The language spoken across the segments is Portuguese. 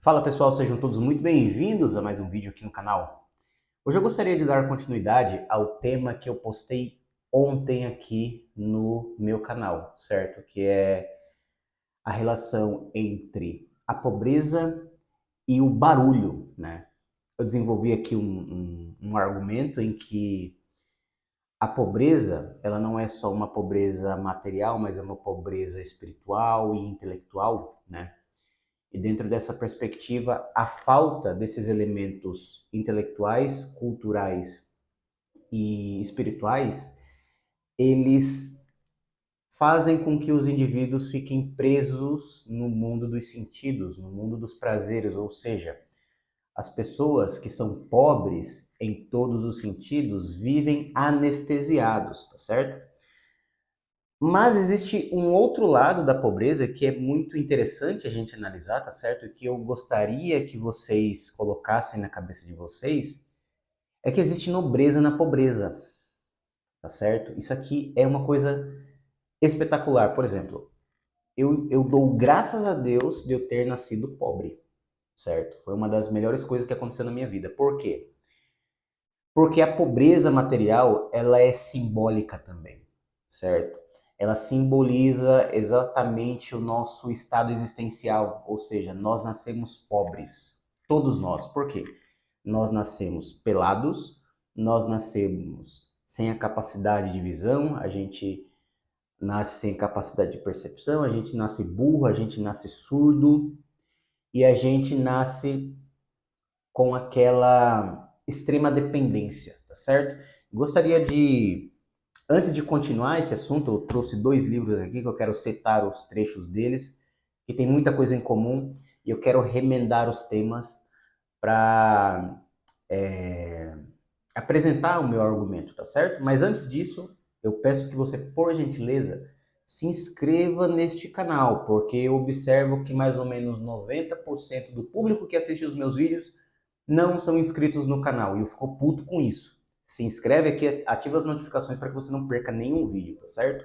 Fala pessoal, sejam todos muito bem-vindos a mais um vídeo aqui no canal. Hoje eu gostaria de dar continuidade ao tema que eu postei ontem aqui no meu canal, certo? Que é a relação entre a pobreza e o barulho, né? Eu desenvolvi aqui um argumento em que a pobreza, ela não é só uma pobreza material, mas é uma pobreza espiritual e intelectual, né? E dentro dessa perspectiva, a falta desses elementos intelectuais, culturais e espirituais, eles fazem com que os indivíduos fiquem presos no mundo dos sentidos, no mundo dos prazeres, ou seja, as pessoas que são pobres em todos os sentidos vivem anestesiados, tá certo? Mas existe um outro lado da pobreza que é muito interessante a gente analisar, tá certo? E que eu gostaria que vocês colocassem na cabeça de vocês, é que existe nobreza na pobreza, tá certo? Isso aqui é uma coisa espetacular. Por exemplo, eu dou graças a Deus de eu ter nascido pobre, certo? Foi uma das melhores coisas que aconteceu na minha vida. Por quê? Porque a pobreza material, ela é simbólica também, certo? Ela simboliza exatamente o nosso estado existencial, ou seja, nós nascemos pobres, todos nós. Por quê? Nós nascemos pelados, nós nascemos sem a capacidade de visão, a gente nasce sem capacidade de percepção, a gente nasce burro, a gente nasce surdo e a gente nasce com aquela extrema dependência, tá certo? Gostaria de, antes de continuar esse assunto, eu trouxe dois livros aqui que eu quero citar os trechos deles, que tem muita coisa em comum, e eu quero remendar os temas para apresentar o meu argumento, tá certo? Mas antes disso, eu peço que você, por gentileza, se inscreva neste canal, porque eu observo que mais ou menos 90% do público que assiste os meus vídeos não são inscritos no canal e eu fico puto com isso. Se inscreve aqui, ativa as notificações para que você não perca nenhum vídeo, tá certo?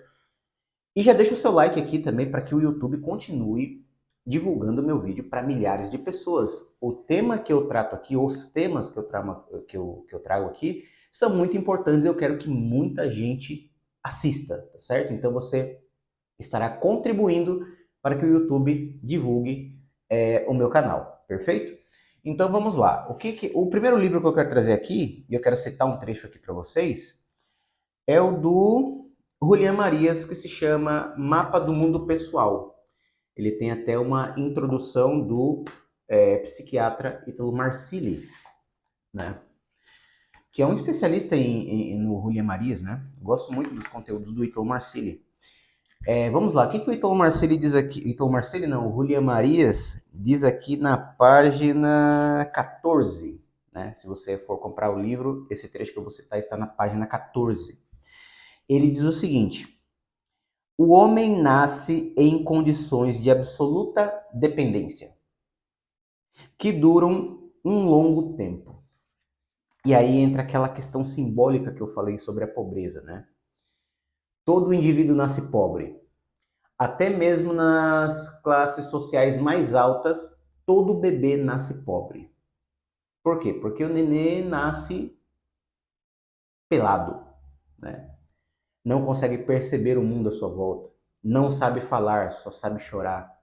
E já deixa o seu like aqui também para que o YouTube continue divulgando meu vídeo para milhares de pessoas. O tema que eu trato aqui, os temas que eu trago aqui, são muito importantes e eu quero que muita gente assista, tá certo? Então você estará contribuindo para que o YouTube divulgue o meu canal, perfeito? Então vamos lá. O primeiro livro que eu quero trazer aqui, e eu quero citar um trecho aqui para vocês, é o do Julián Marias, que se chama Mapa do Mundo Pessoal. Ele tem até uma introdução do psiquiatra Ítalo Marcilli, né? Que é um especialista no Julián Marias, né? Gosto muito dos conteúdos do Ítalo Marcilli. Vamos lá, o que o Ítalo Marcilli diz aqui? Ítalo Marcilli não, o Julián Marias diz aqui na página 14, né? Se você for comprar o livro, esse trecho que eu vou citar está na página 14. Ele diz o seguinte: o homem nasce em condições de absoluta dependência, que duram um longo tempo. E aí entra aquela questão simbólica que eu falei sobre a pobreza, né? Todo indivíduo nasce pobre. Até mesmo nas classes sociais mais altas, todo bebê nasce pobre. Por quê? Porque o nenê nasce pelado, né? Não consegue perceber o mundo à sua volta, não sabe falar, só sabe chorar,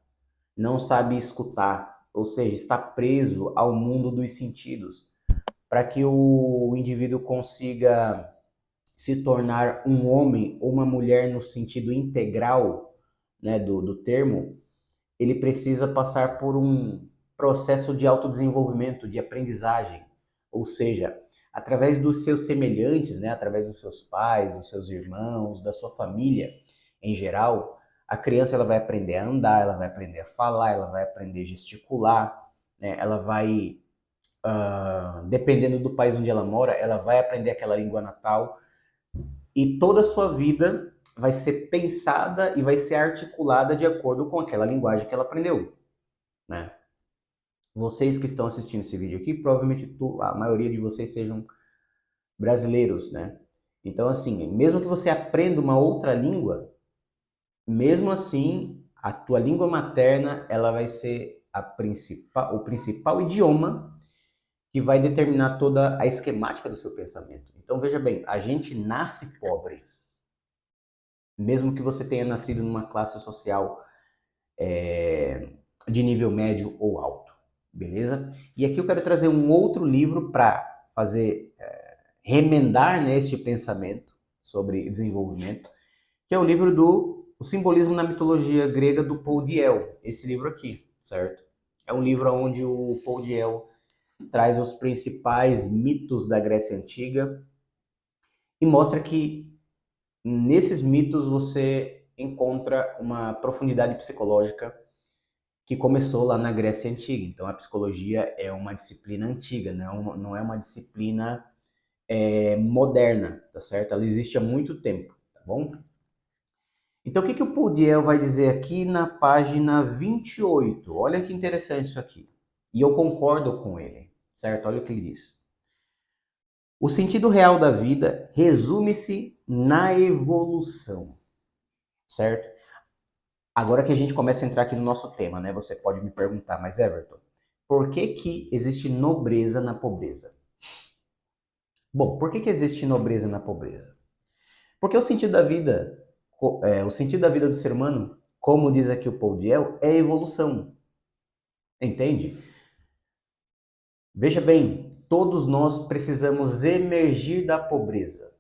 não sabe escutar, ou seja, está preso ao mundo dos sentidos. Para que o indivíduo consiga se tornar um homem ou uma mulher no sentido integral, né, do termo, ele precisa passar por um processo de autodesenvolvimento, de aprendizagem, ou seja, através dos seus semelhantes, né, através dos seus pais, dos seus irmãos, da sua família em geral, a criança ela vai aprender a andar, ela vai aprender a falar, ela vai aprender a gesticular, né, ela vai, dependendo do país onde ela mora, ela vai aprender aquela língua natal e toda a sua vida vai ser pensada e vai ser articulada de acordo com aquela linguagem que ela aprendeu, né? Vocês que estão assistindo esse vídeo aqui, provavelmente a maioria de vocês sejam brasileiros, né? Então, assim, mesmo que você aprenda uma outra língua, mesmo assim, a tua língua materna, ela vai ser o principal idioma que vai determinar toda a esquemática do seu pensamento. Então, veja bem, a gente nasce pobre. Mesmo que você tenha nascido numa classe social de nível médio ou alto, beleza? E aqui eu quero trazer um outro livro para fazer, remendar neste pensamento sobre desenvolvimento, que é o livro do O Simbolismo na Mitologia Grega, do Paul Diel. Esse livro aqui, certo? É um livro onde o Paul Diel traz os principais mitos da Grécia Antiga e mostra que nesses mitos você encontra uma profundidade psicológica que começou lá na Grécia Antiga. Então a psicologia é uma disciplina antiga, não é uma disciplina moderna, tá certo? Ela existe há muito tempo, tá bom? Então o que o Paul Diel vai dizer aqui na página 28? Olha que interessante isso aqui. E eu concordo com ele, certo? Olha o que ele diz. O sentido real da vida resume-se na evolução, certo? Agora que a gente começa a entrar aqui no nosso tema, né? Você pode me perguntar, mas Everton, por que existe nobreza na pobreza? Bom, por que existe nobreza na pobreza? Porque o sentido da vida do ser humano, como diz aqui o Paul Diel, é evolução. Entende? Veja bem, todos nós precisamos emergir da pobreza.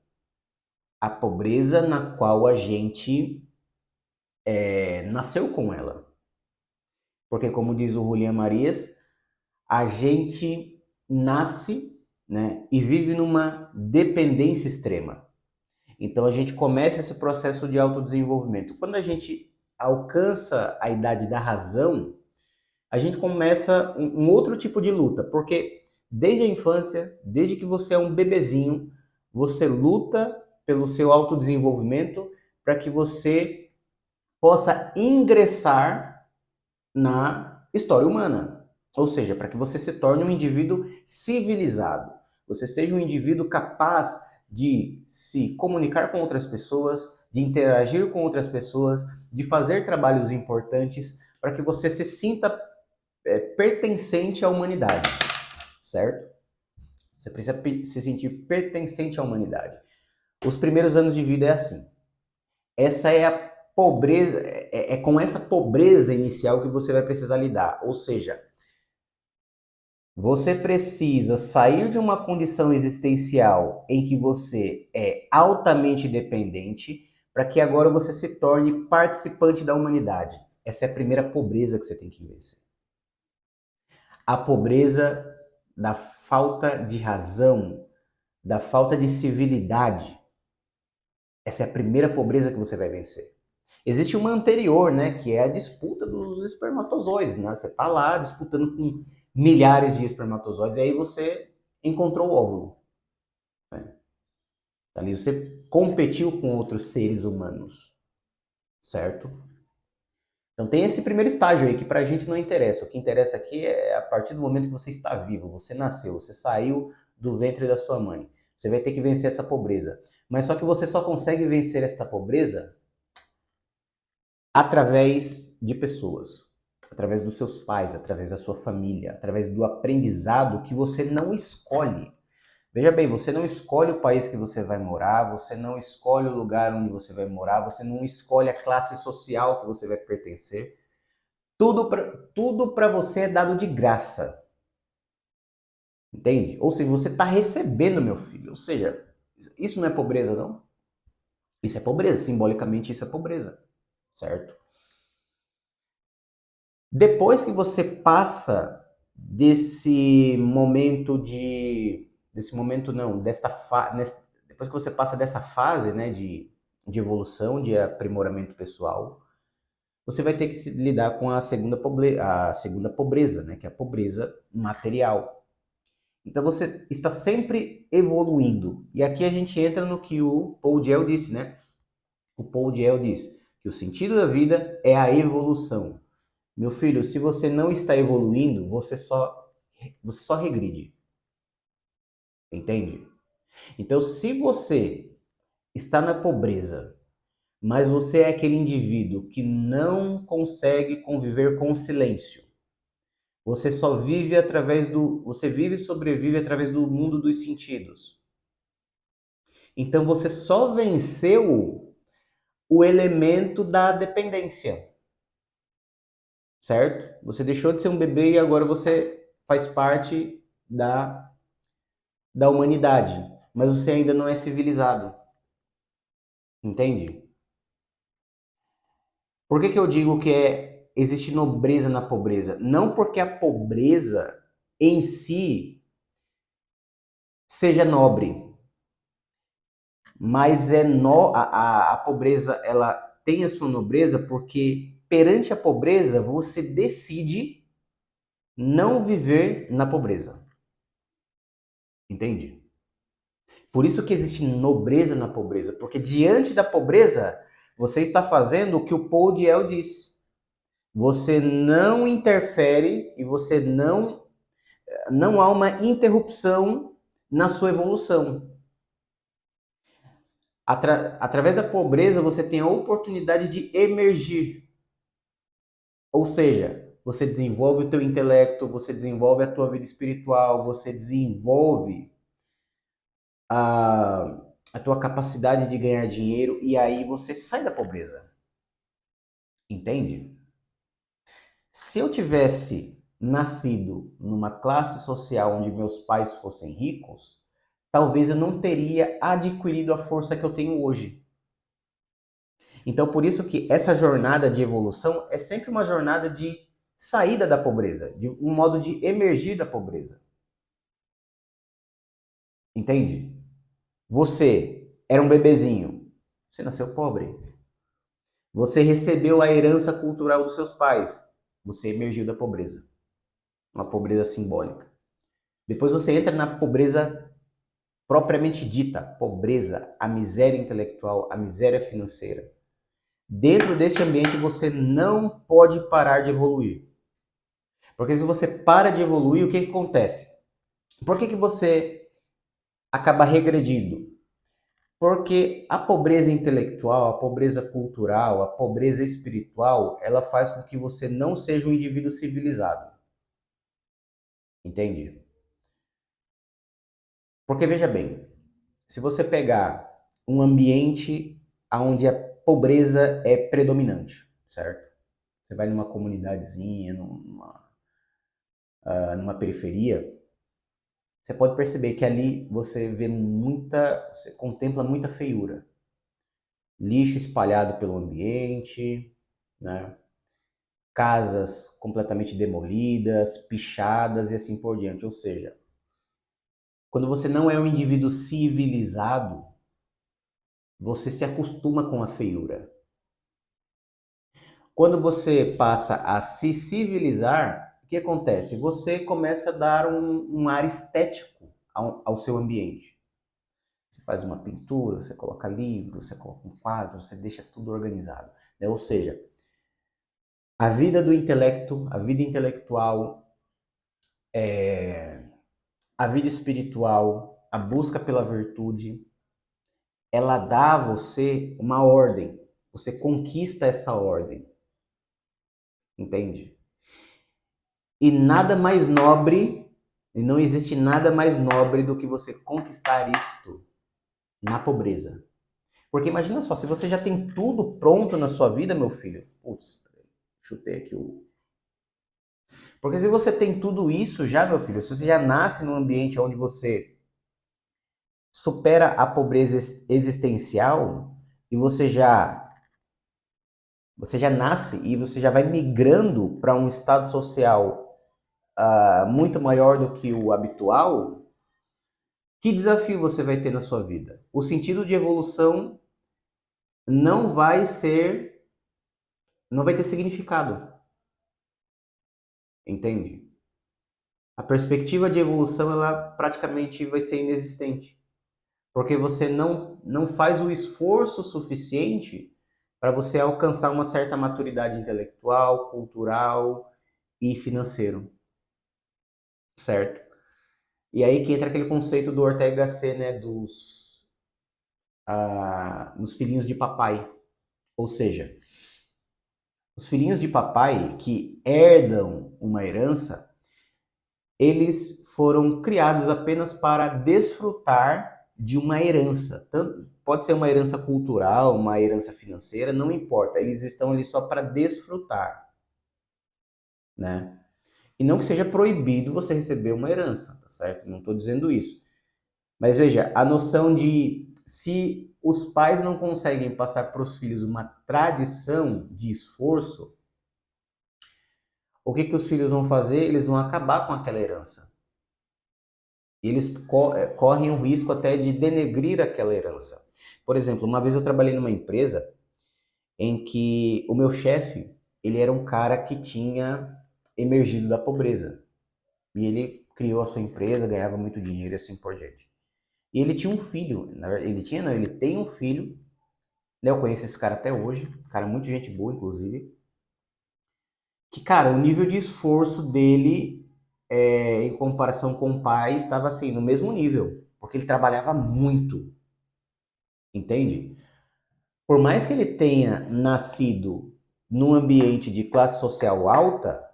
A pobreza na qual a gente nasceu com ela. Porque, como diz o Julián Marias, a gente nasce, né, e vive numa dependência extrema. Então, a gente começa esse processo de autodesenvolvimento. Quando a gente alcança a idade da razão, a gente começa um outro tipo de luta, porque desde a infância, desde que você é um bebezinho, você luta pelo seu autodesenvolvimento para que você possa ingressar na história humana. Ou seja, para que você se torne um indivíduo civilizado. Você seja um indivíduo capaz de se comunicar com outras pessoas, de interagir com outras pessoas, de fazer trabalhos importantes, para que você se sinta pertencente à humanidade, certo? Você precisa se sentir pertencente à humanidade. Os primeiros anos de vida é assim. Essa é a pobreza, é com essa pobreza inicial que você vai precisar lidar. Ou seja, você precisa sair de uma condição existencial em que você é altamente dependente para que agora você se torne participante da humanidade. Essa é a primeira pobreza que você tem que vencer. A pobreza da falta de razão, da falta de civilidade. Essa é a primeira pobreza que você vai vencer. Existe uma anterior, né, que é a disputa dos espermatozoides, né? Você está lá disputando com milhares de espermatozoides e aí você encontrou o óvulo. Né? Ali você competiu com outros seres humanos, certo? Então tem esse primeiro estágio aí que pra gente não interessa. O que interessa aqui é a partir do momento que você está vivo, você nasceu, você saiu do ventre da sua mãe. Você vai ter que vencer essa pobreza. Mas só que você só consegue vencer esta pobreza através de pessoas, através dos seus pais, através da sua família, através do aprendizado que você não escolhe. Veja bem, você não escolhe o país que você vai morar, você não escolhe o lugar onde você vai morar, você não escolhe a classe social que você vai pertencer. Tudo para você é dado de graça. Entende? Ou seja, você está recebendo, meu filho. Ou seja, isso não é pobreza, não? Isso é pobreza. Simbolicamente, isso é pobreza. Certo? Depois que você passa desse momento de... Desse momento, não. Depois que você passa dessa fase, né, de evolução, de aprimoramento pessoal, você vai ter que lidar com a segunda pobreza, né, que é a pobreza material. Então você está sempre evoluindo. E aqui a gente entra no que o Paul Diel disse, né? O Paul Diel diz que o sentido da vida é a evolução. Meu filho, se você não está evoluindo, você só regride. Entende? Então, se você está na pobreza, mas você é aquele indivíduo que não consegue conviver com o silêncio, Você só vive através do, você vive e sobrevive através do mundo dos sentidos. Então você só venceu o elemento da dependência, certo? Você deixou de ser um bebê e agora você faz parte da humanidade, mas você ainda não é civilizado, entende? Por que que eu digo que existe nobreza na pobreza? Não porque a pobreza em si seja nobre, mas a pobreza ela tem a sua nobreza porque perante a pobreza você decide não viver na pobreza, entende? Por isso que existe nobreza na pobreza, porque diante da pobreza você está fazendo o que o Paul Diel disse. Você não interfere e você não há uma interrupção na sua evolução. Através da pobreza você tem a oportunidade de emergir. Ou seja, você desenvolve o teu intelecto, você desenvolve a tua vida espiritual, você desenvolve a tua capacidade de ganhar dinheiro e aí você sai da pobreza. Entende? Se eu tivesse nascido numa classe social onde meus pais fossem ricos, talvez eu não teria adquirido a força que eu tenho hoje. Então, por isso que essa jornada de evolução é sempre uma jornada de saída da pobreza, de um modo de emergir da pobreza. Entende? Você era um bebezinho, você nasceu pobre. Você recebeu a herança cultural dos seus pais, você emergiu da pobreza, uma pobreza simbólica. Depois você entra na pobreza propriamente dita, pobreza, a miséria intelectual, a miséria financeira. Dentro deste ambiente você não pode parar de evoluir. Porque se você para de evoluir, o que acontece? Por que você acaba regredindo? Porque a pobreza intelectual, a pobreza cultural, a pobreza espiritual, ela faz com que você não seja um indivíduo civilizado. Entende? Porque veja bem, se você pegar um ambiente onde a pobreza é predominante, certo? Você vai numa comunidadezinha, numa periferia, você pode perceber que ali você contempla muita feiura. Lixo espalhado pelo ambiente, né? Casas completamente demolidas, pichadas e assim por diante. Ou seja, quando você não é um indivíduo civilizado, você se acostuma com a feiura. Quando você passa a se civilizar, o que acontece? Você começa a dar um ar estético ao seu ambiente. Você faz uma pintura, você coloca livro, você coloca um quadro, você deixa tudo organizado, né? Ou seja, a vida do intelecto, a vida intelectual, a vida espiritual, a busca pela virtude, ela dá a você uma ordem. Você conquista essa ordem, entende? E nada mais nobre, e não existe nada mais nobre do que você conquistar isto na pobreza. Porque imagina só, se você já tem tudo pronto na sua vida, meu filho. Putz, chutei aqui o. Porque se você tem tudo isso já, meu filho, se você já nasce num ambiente onde você supera a pobreza existencial e você já nasce e você já vai migrando para um estado social muito maior do que o habitual, que desafio você vai ter na sua vida? O sentido de evolução não vai ser, não vai ter significado, entende? A perspectiva de evolução ela praticamente vai ser inexistente, porque você não faz o esforço suficiente para você alcançar uma certa maturidade intelectual, cultural e financeiro, certo? E aí que entra aquele conceito do Ortega Gasset, né, dos filhinhos de papai. Ou seja, os filhinhos de papai que herdam uma herança, eles foram criados apenas para desfrutar de uma herança. Tanto, pode ser uma herança cultural, uma herança financeira, não importa. Eles estão ali só para desfrutar, né? E não que seja proibido você receber uma herança, tá certo? Não estou dizendo isso. Mas veja, a noção de se os pais não conseguem passar para os filhos uma tradição de esforço, o que que os filhos vão fazer? Eles vão acabar com aquela herança. E eles correm o risco até de denegrir aquela herança. Por exemplo, uma vez eu trabalhei numa empresa em que o meu chefe, ele era um cara que tinha emergido da pobreza. E ele criou a sua empresa, ganhava muito dinheiro e assim por diante. E ele tinha um filho, ele tinha, não, ele tem um filho, né? Eu conheço esse cara até hoje, cara muito gente boa, inclusive. Que, cara, o nível de esforço dele, em comparação com o pai, estava assim, no mesmo nível, porque ele trabalhava muito, entende? Por mais que ele tenha nascido num ambiente de classe social alta,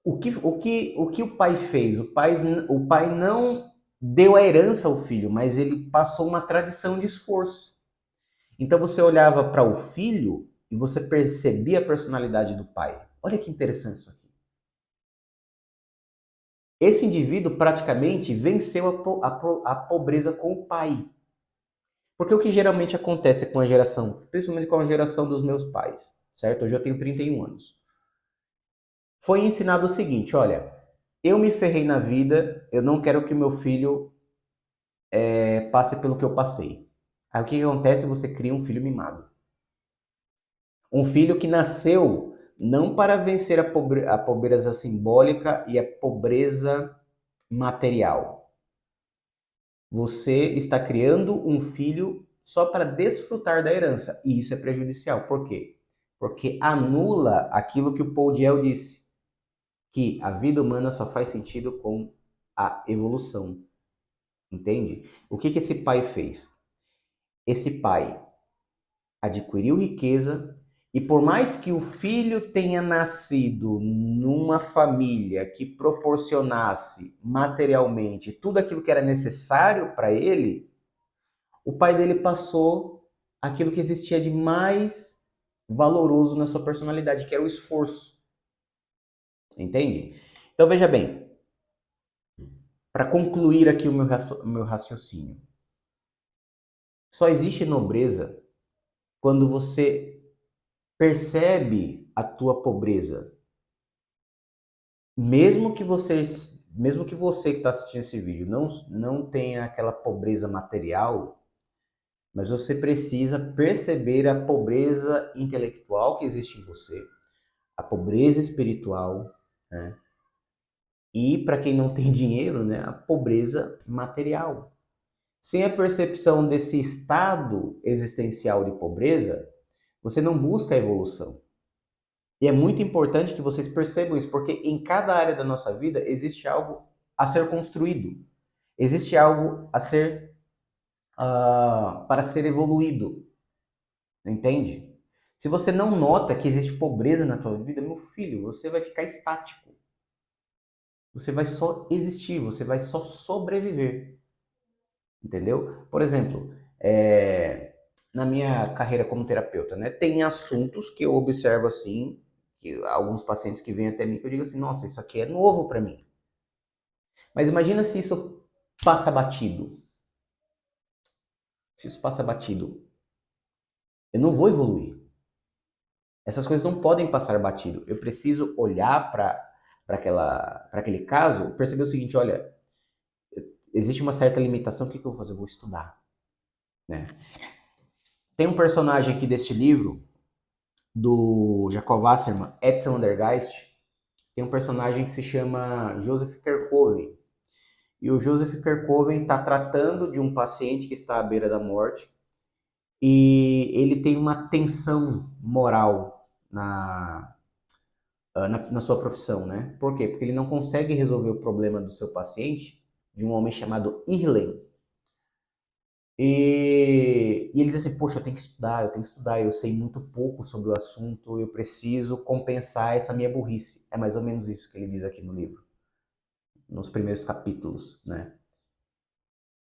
o que o pai fez? O pai não deu a herança ao filho, mas ele passou uma tradição de esforço. Então você olhava para o filho e você percebia a personalidade do pai. Olha que interessante isso aqui. Esse indivíduo praticamente venceu a pobreza com o pai. Porque o que geralmente acontece com a geração, principalmente com a geração dos meus pais, certo? Hoje eu tenho 31 anos. Foi ensinado o seguinte, olha, eu me ferrei na vida, eu não quero que o meu filho passe pelo que eu passei. Aí o que acontece? Você cria um filho mimado. Um filho que nasceu não para vencer a pobreza simbólica e a pobreza material. Você está criando um filho só para desfrutar da herança. E isso é prejudicial. Por quê? Porque anula aquilo que o Paul Diel disse, que a vida humana só faz sentido com a evolução. Entende? O que esse pai fez? Esse pai adquiriu riqueza e por mais que o filho tenha nascido numa família que proporcionasse materialmente tudo aquilo que era necessário para ele, o pai dele passou aquilo que existia de mais valoroso na sua personalidade, que era o esforço. Entende? Então veja bem, para concluir aqui o meu raciocínio, só existe nobreza quando você percebe a tua pobreza. Mesmo que você que está assistindo esse vídeo não tenha aquela pobreza material, mas você precisa perceber a pobreza intelectual que existe em você, a pobreza espiritual, né? E para quem não tem dinheiro, né, a pobreza material. Sem a percepção desse estado existencial de pobreza, você não busca a evolução. E é muito importante que vocês percebam isso, porque em cada área da nossa vida existe algo a ser construído, existe algo a ser para ser evoluído, entende? Se você não nota que existe pobreza na tua vida, meu filho, você vai ficar estático. Você vai só existir, você vai só sobreviver, entendeu? Por exemplo, na minha carreira como terapeuta, né, tem assuntos que eu observo assim, que alguns pacientes que vêm até mim que eu digo assim, nossa, isso aqui é novo para mim. Mas imagina se isso passa batido. Se isso passa batido, eu não vou evoluir. Essas coisas não podem passar batido. Eu preciso olhar para aquele caso, perceber o seguinte, olha, existe uma certa limitação, o que eu vou fazer? Eu vou estudar, né? Tem um personagem aqui deste livro, do Jacob Wasserman, Edson Andergeist, tem um personagem que se chama Joseph Kerkoven. E o Joseph Kerkoven está tratando de um paciente que está à beira da morte e ele tem uma tensão moral na sua profissão, né? Por quê? Porque ele não consegue resolver o problema do seu paciente, de um homem chamado Irlen. E ele diz assim, poxa, eu tenho que estudar, eu sei muito pouco sobre o assunto, eu preciso compensar essa minha burrice. É mais ou menos isso que ele diz aqui no livro. nos primeiros capítulos, né?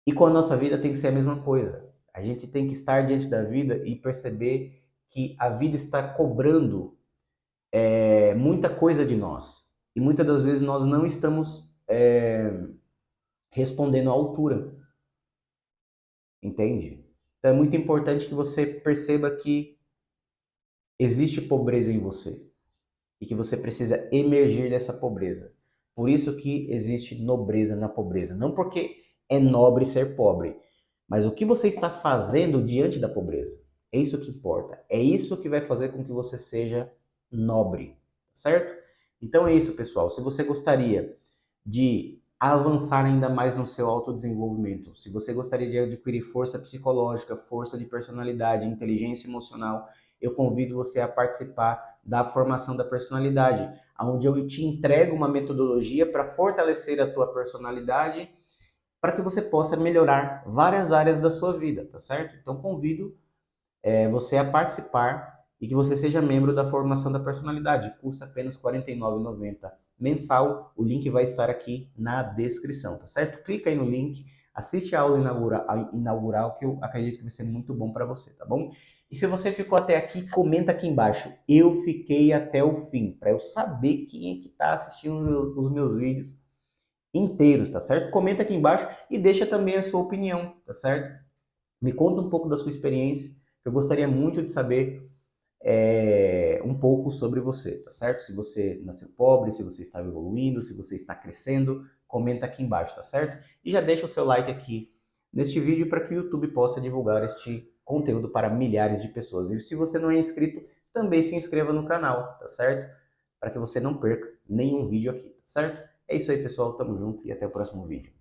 E com a nossa vida tem que ser a mesma coisa. A gente tem que estar diante da vida e perceber que a vida está cobrando muita coisa de nós. E muitas das vezes nós não estamos respondendo à altura, entende? Então é muito importante que você perceba que existe pobreza em você e que você precisa emergir dessa pobreza. Por isso que existe nobreza na pobreza. Não porque é nobre ser pobre, mas o que você está fazendo diante da pobreza. É isso que importa. É isso que vai fazer com que você seja nobre, certo? Então é isso, pessoal. Se você gostaria de avançar ainda mais no seu autodesenvolvimento, se você gostaria de adquirir força psicológica, força de personalidade, inteligência emocional, eu convido você a participar da formação da personalidade, onde eu te entrego uma metodologia para fortalecer a tua personalidade, para que você possa melhorar várias áreas da sua vida, tá certo? Então convido você a participar e que você seja membro da formação da personalidade. Custa apenas R$ 49,90 mensal. O link vai estar aqui na descrição, tá certo? Clica aí no link, assiste a aula inaugural que eu acredito que vai ser muito bom para você, tá bom? E se você ficou até aqui, comenta aqui embaixo. Eu fiquei até o fim, para eu saber quem é que está assistindo os meus vídeos inteiros, tá certo? Comenta aqui embaixo e deixa também a sua opinião, tá certo? Me conta um pouco da sua experiência. Eu gostaria muito de saber um pouco sobre você, tá certo? Se você nasceu pobre, se você está evoluindo, se você está crescendo, comenta aqui embaixo, tá certo? E já deixa o seu like aqui neste vídeo para que o YouTube possa divulgar este conteúdo para milhares de pessoas. E se você não é inscrito, também se inscreva no canal, tá certo? Para que você não perca nenhum vídeo aqui, tá certo? É isso aí, pessoal. Tamo junto e até o próximo vídeo.